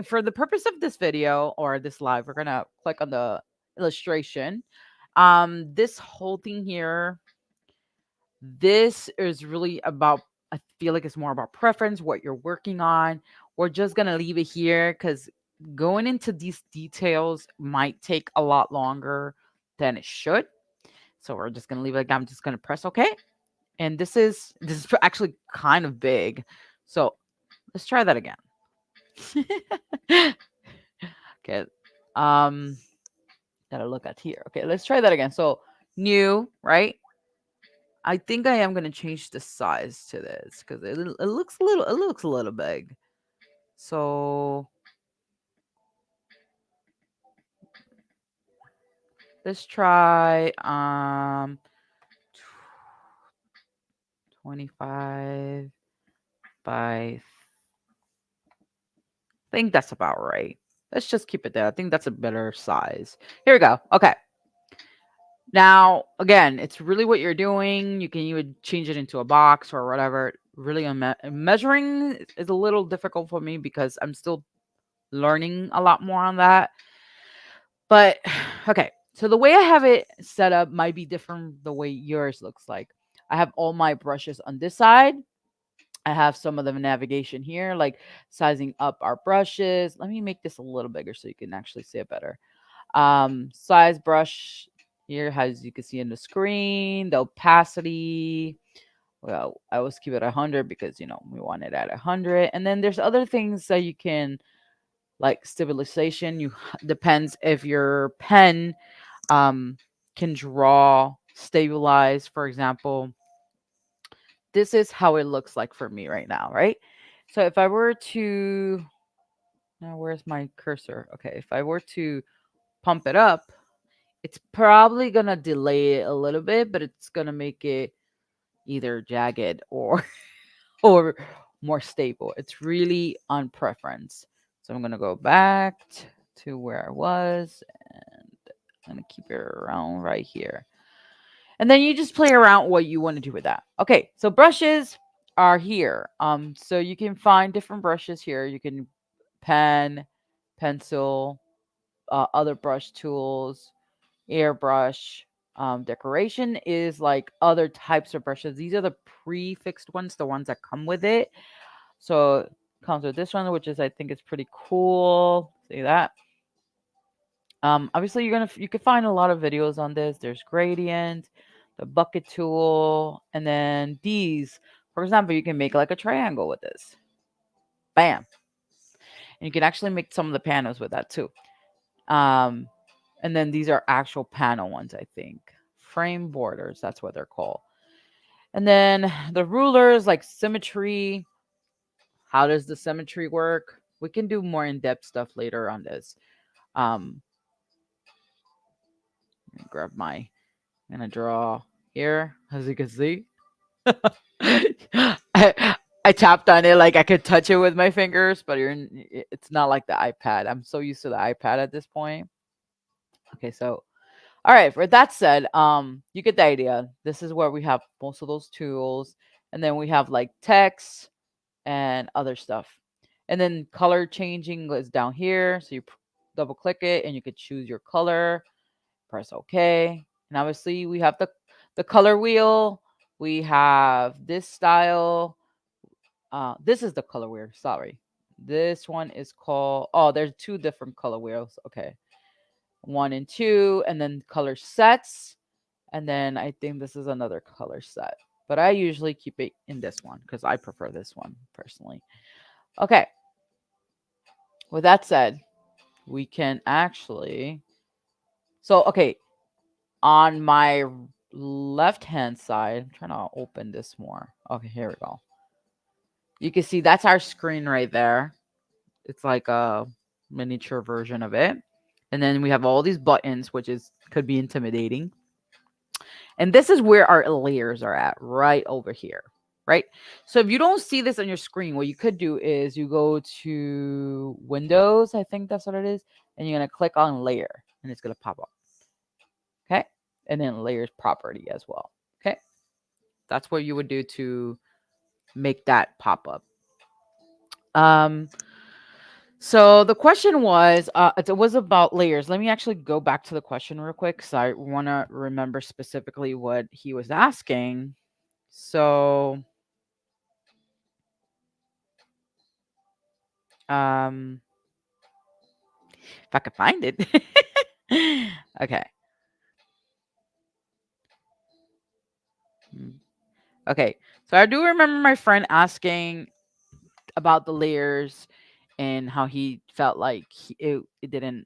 for the purpose of this video or this live, we're gonna click on the illustration. This whole thing here, this is really about, I feel like it's more about preference, what you're working on. We're just gonna leave it here because going into these details might take a lot longer than it should. So we're just gonna leave it like that. I'm just gonna press OK. And this is actually kind of big. So let's try that again. Okay. Um, gotta look at here. Okay, let's try that again. So new, right? I think I am gonna change the size to this because it looks a little big. So let's try 25 by, I think that's about right. Let's just keep it there. I think that's a better size. Here we go. Okay. Now, again, it's really what you're doing. You can even change it into a box or whatever. Really, measuring is a little difficult for me because I'm still learning a lot more on that. But okay, so the way I have it set up might be different the way yours looks like. I have all my brushes on this side. I have some of the navigation here, like sizing up our brushes. Let me make this a little bigger so you can actually see it better. Size brush here, as you can see in the screen, the opacity. Well, I always keep it 100 because we want it at 100. And then there's other things that you can, like stabilization. You depends if your pen can draw, stabilize, for example. This is how it looks like for me right now, right? So if I were to, now where's my cursor? Okay, if I were to pump it up, it's probably gonna delay it a little bit, but it's gonna make it either jagged or or more stable. It's really on preference. So I'm gonna go back to where I was, and I'm gonna keep it around right here. And then you just play around what you want to do with that. Okay, so brushes are here. So you can find different brushes here. You can pen, pencil, other brush tools, airbrush. Decoration is like other types of brushes. These are the prefixed ones, the ones that come with it. So it comes with this one, which is, I think, is pretty cool. See that? Obviously you can find a lot of videos on this. There's gradient, the bucket tool, and then these. For example, you can make like a triangle with this. Bam. And you can actually make some of the panels with that too. Um, and then these are actual panel ones, I think. Frame borders, that's what they're called. And then the rulers, like symmetry. How does the symmetry work? We can do more in-depth stuff later on this. Um, let me grab my, I'm gonna draw here, as you can see. I tapped on it like I could touch it with my fingers, but it's not like the iPad. I'm so used to the iPad at this point. Okay, so all right, with that said, you get the idea. This is where we have most of those tools, and then we have like text and other stuff. And then color changing is down here. So you double click it and you could choose your color, press OK. And obviously we have the color wheel. We have this style. This is the color wheel, sorry. This one is called, oh, there's two different color wheels. Okay. 1 and 2, and then color sets. And then I think this is another color set. But I usually keep it in this one because I prefer this one personally. Okay. With that said, we can actually. So, okay. On my left hand side, I'm trying to open this more. Okay, here we go. You can see that's our screen right there. It's like a miniature version of it. And then we have all these buttons, which could be intimidating. And this is where our layers are at, right over here, right? So if you don't see this on your screen, what you could do is you go to Windows, I think that's what it is, and you're going to click on layer, and it's going to pop up. Okay? And then layers property as well. Okay? That's what you would do to make that pop up. So the question was, it was about layers. Let me actually go back to the question real quick because I want to remember specifically what he was asking. So, um, if I could find it. Okay. Okay. So I do remember my friend asking about the layers and how he felt like it didn't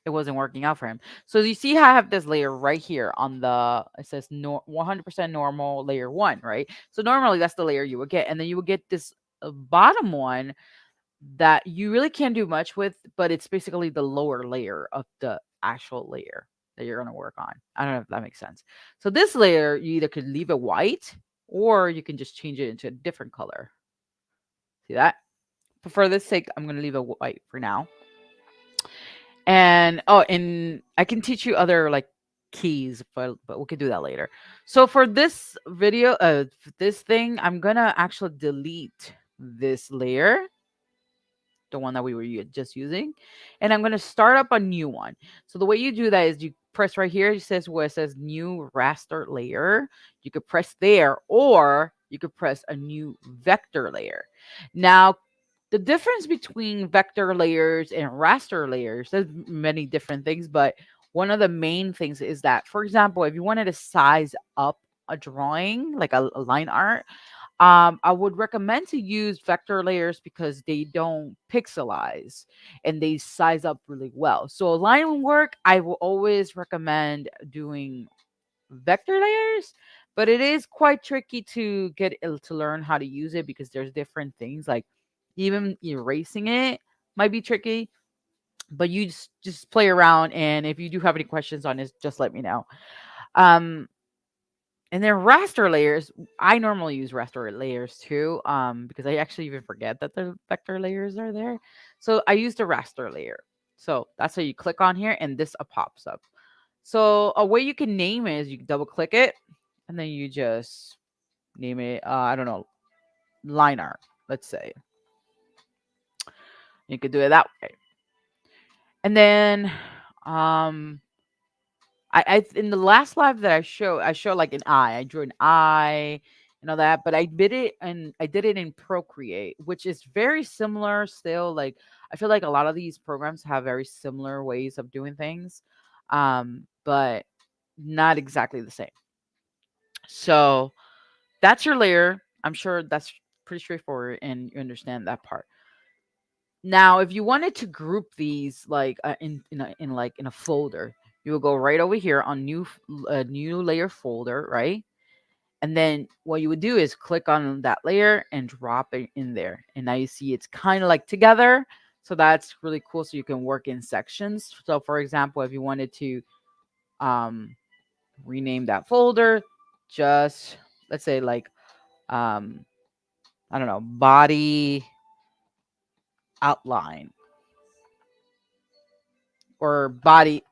it wasn't working out for him. So you see how I have this layer right here on the, it says 100% normal layer 1, right? So normally that's the layer you would get, and then you would get this bottom one that you really can't do much with, but it's basically the lower layer of the actual layer that you're going to work on. I don't know if that makes sense. So this layer, you either could leave it white or you can just change it into a different color. See that? But for this sake, I'm going to leave it white for now. And and I can teach you other like keys, but we could do that later. So for this video, this thing, I'm gonna actually delete this layer, the one that we were just using, and I'm gonna start up a new one. So the way you do that is you press right here. It says where it says new raster layer. You could press there, or you could press a new vector layer. Now, the difference between vector layers and raster layers, there's many different things, but one of the main things is that, for example, if you wanted to size up a drawing, like a line art, I would recommend to use vector layers because they don't pixelize and they size up really well. So line work, I will always recommend doing vector layers, but it is quite tricky to get to learn how to use it because there's different things, like even erasing it might be tricky, but you just play around, and if you do have any questions on this, just let me know. um and then raster layers, I normally use raster layers too, because I actually even forget that the vector layers are there. So I use the raster layer. So that's how you click on here and this pops up. So a way you can name it is you double click it and then you just name it, I don't know, line art, let's say. You could do it that way. And then I in the last live that I show like an eye. I drew an eye and all that, but I did it in Procreate, which is very similar still. Like I feel like a lot of these programs have very similar ways of doing things. But not exactly the same. So that's your layer. I'm sure that's pretty straightforward and you understand that part. Now, if you wanted to group these like in a folder, you will go right over here on new layer folder, right? And then what you would do is click on that layer and drop it in there. And now you see it's kind of like together. So that's really cool. So you can work in sections. So for example, if you wanted to um, rename that folder, just let's say like um, I don't know, body outline or body,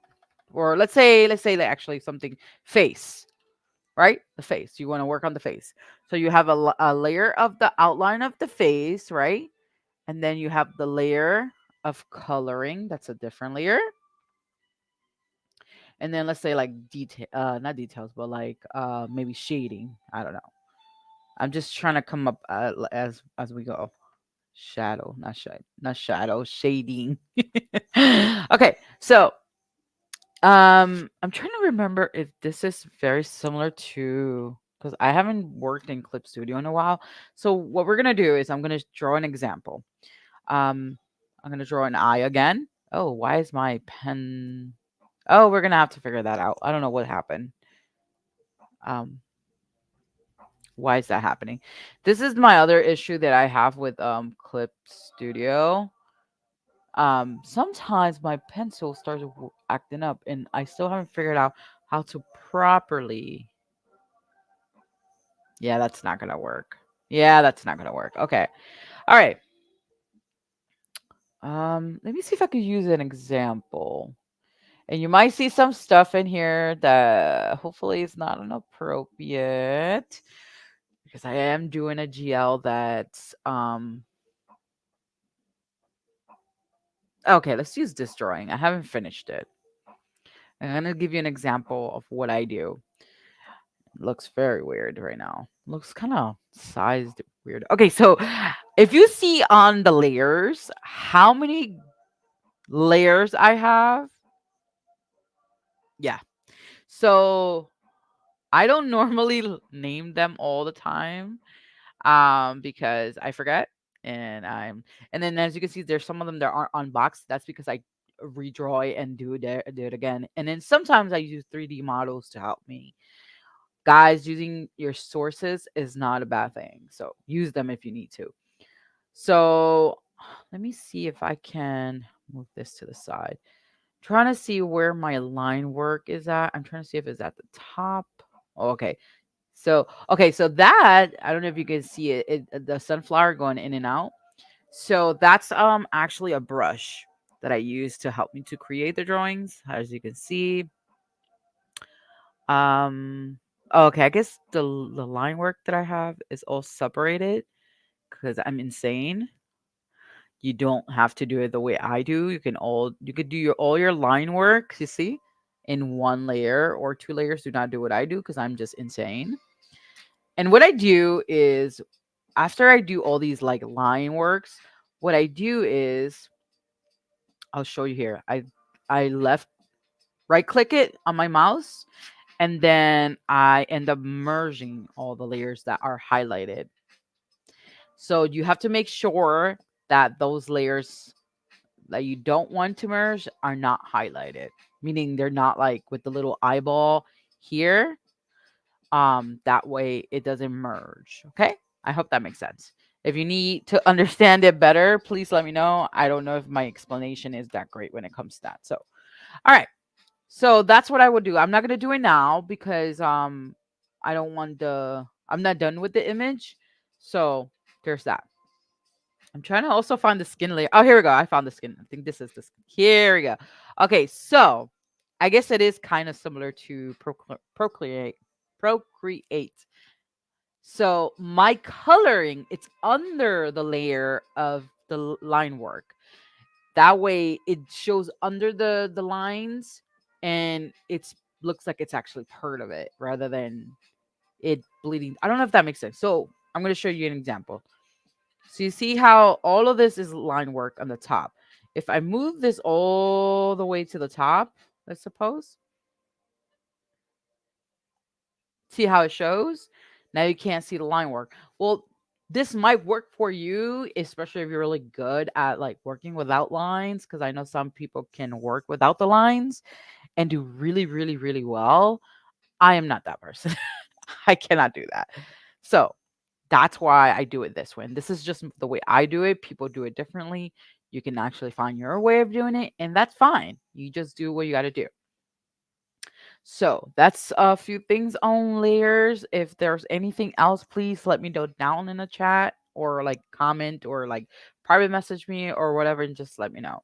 or let's say like actually something face, right? The face. You want to work on the face. So you have a layer of the outline of the face, right? And then you have the layer of coloring. That's a different layer. And then let's say like detail, not details, but like maybe shading. I don't know. I'm just trying to come up as we go. Shadow, not shadow, shading. Okay, so I'm trying to remember if this is very similar to, because I haven't worked in Clip Studio in a while. So what we're gonna do is I'm gonna draw an example. Um, I'm gonna draw an eye again. Oh, why is my pen? Oh, we're gonna have to figure that out. I don't know what happened. Um, why is that happening? This is my other issue that I have with Clip Studio. Sometimes my pencil starts acting up and I still haven't figured out how to properly. Yeah, that's not gonna work. Yeah, that's not gonna work. Okay. All right. Let me see if I could use an example. And you might see some stuff in here that hopefully is not inappropriate because I am doing a GL that's Okay, let's use this drawing. I haven't finished it. I'm gonna give you an example of what I do. It looks very weird right now. Looks kind of sized weird. Okay, so if you see on the layers, how many layers I have? Yeah. So I don't normally name them all the time because I forget and then as you can see there's some of them that aren't unboxed. That's because I redraw it and do it again. And then sometimes I use 3D models to help me. Guys, using your sources is not a bad thing. So use them if you need to. So let me see if I can move this to the side. Trying to see where my line work is at. I'm trying to see if it's at the top. Okay. So that I don't know if you can see it, the sunflower going in and out. So that's actually a brush that I use to help me to create the drawings. As you can see, um, okay, I guess the line work that I have is all separated because I'm insane. You don't have to do it the way I do. You could do all your line work, you see, in one layer or two layers. Do not do what I do because I'm just insane. And what I do is after I do all these like line works, what I do is I'll show you here. I left right click it on my mouse and then I end up merging all the layers that are highlighted. So you have to make sure that those layers that you don't want to merge are not highlighted, meaning they're not like with the little eyeball here. That way it doesn't merge. Okay, I hope that makes sense. If you need to understand it better, please let me know. I don't know if my explanation is that great when it comes to that. So all right, so that's what I would do. I'm not gonna do it now because I don't want I'm not done with the image. So there's that. I'm trying to also find the skin layer. Oh, here we go. I found the skin. I think this is the skin. Here we go. Okay, so I guess it is kind of similar to Procreate. Procreate. So my coloring, it's under the layer of the line work. That way it shows under the lines and it's looks like it's actually part of it rather than it bleeding. I don't know if that makes sense. So I'm going to show you an example. So you see how all of this is line work on the top. If I move this all the way to the top, let's suppose, see how it shows? Now you can't see the line work. Well, this might work for you, especially if you're really good at like working without lines, because I know some people can work without the lines and do really, really, really well. I am not that person. I cannot do that. So that's why I do it this way. And this is just the way I do it. People do it differently. You can actually find your way of doing it, and that's fine. You just do what you got to do. So that's a few things on layers. If there's anything else, please let me know down in the chat or like comment or like private message me or whatever and just let me know.